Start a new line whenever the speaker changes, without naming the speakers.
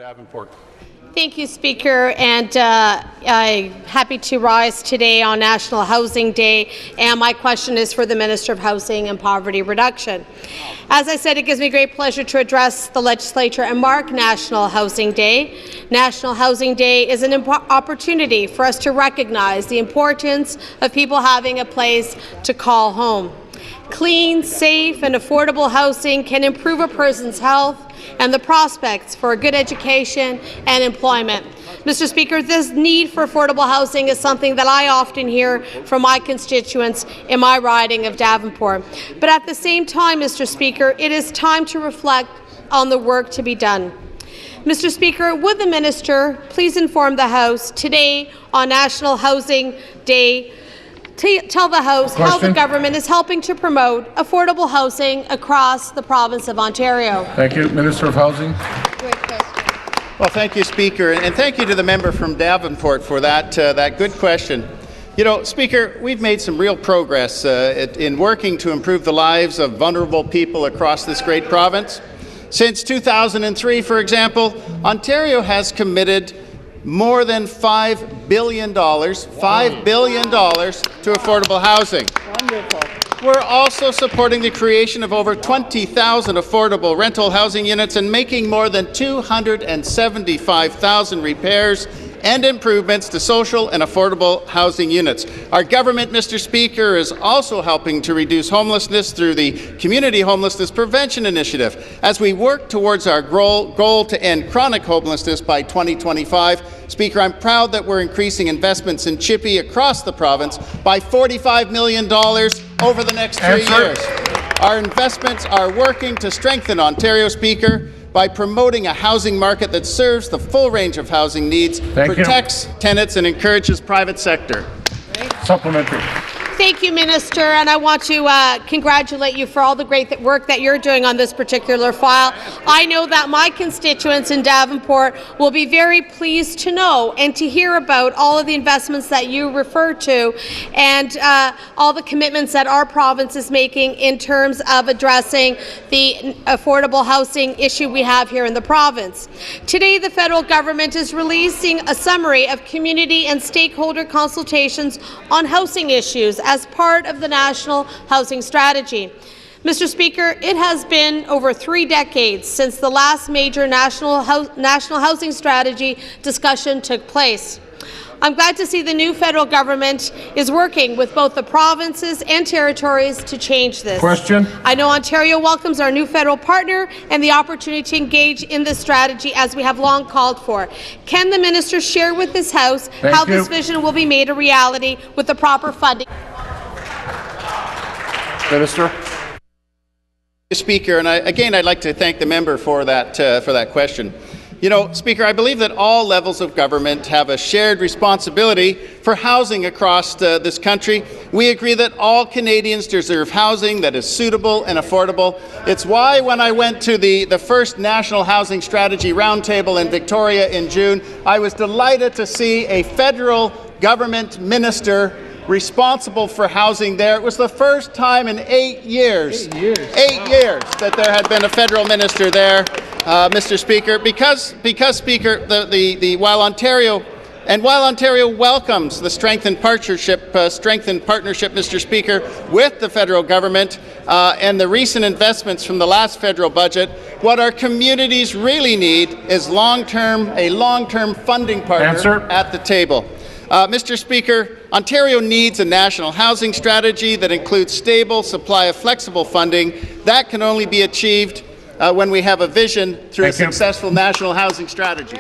Davenport.
Thank you, Speaker, and I'm happy to rise today on National Housing Day, and my question is for the Minister of Housing and Poverty Reduction. As I said, it gives me great pleasure to address the Legislature and mark National Housing Day. National Housing Day is an opportunity for us to recognize the importance of people having a place to call home. Clean, safe, and affordable housing can improve a person's health and the prospects for a good education and employment. Mr. Speaker, this need for affordable housing is something that I often hear from my constituents in my riding of Davenport. But at the same time, Mr. Speaker, it is time to reflect on the work to be done. Mr. Speaker, would the minister please inform the House today on National Housing Day, tell the House how the government is helping to promote affordable housing across the province of Ontario.
Thank you. Minister of Housing.
Well, thank you, Speaker, and thank you to the member from Davenport for that good question. You know, Speaker, we've made some real progress in working to improve the lives of vulnerable people across this great province. Since 2003, for example, Ontario has committed more than $5 billion to affordable housing.
Wonderful.
We're also supporting the creation of over 20,000 affordable rental housing units and making more than 275,000 repairs and improvements to social and affordable housing units. Our government, Mr. Speaker, is also helping to reduce homelessness through the Community Homelessness Prevention Initiative as we work towards our goal to end chronic homelessness by 2025. Speaker, I'm proud that we're increasing investments in Chippy across the province by $45 million over the next 3 years. Our investments are working to strengthen Ontario, Speaker, by promoting a housing market that serves the full range of housing needs, protects tenants, and encourages private sector.
Supplementary.
Thank you, Minister, and I want to congratulate you for all the great work that you're doing on this particular file. I know that my constituents in Davenport will be very pleased to know and to hear about all of the investments that you refer to and all the commitments that our province is making in terms of addressing the affordable housing issue we have here in the province. Today, the federal government is releasing a summary of community and stakeholder consultations on housing issues as part of the National Housing Strategy. Mr. Speaker, it has been over 3 decades since the last major National Housing Strategy discussion took place. I'm glad to see the new federal government is working with both the provinces and territories to change this.
Question.
I know Ontario welcomes our new federal partner and the opportunity to engage in this strategy as we have long called for. Can the minister share with this House how this vision will be made a reality with the proper funding?
Minister.
Speaker, and I'd like to thank the member for that question. You know, Speaker, I believe that all levels of government have a shared responsibility for housing across this country. We agree that all Canadians deserve housing that is suitable and affordable. It's why when I went to the first National Housing Strategy Roundtable in Victoria in June, I was delighted to see a federal government minister responsible for housing there. It was the first time in 8 years, 8 years that there had been a federal minister there, Mr. Speaker, because Speaker, while Ontario welcomes the strengthened partnership, Mr. Speaker, with the federal government and the recent investments from the last federal budget, what our communities really need is a long-term funding partner at the table. Mr. Speaker, Ontario needs a national housing strategy that includes stable supply of flexible funding. That can only be achieved when we have a vision through a successful national housing strategy.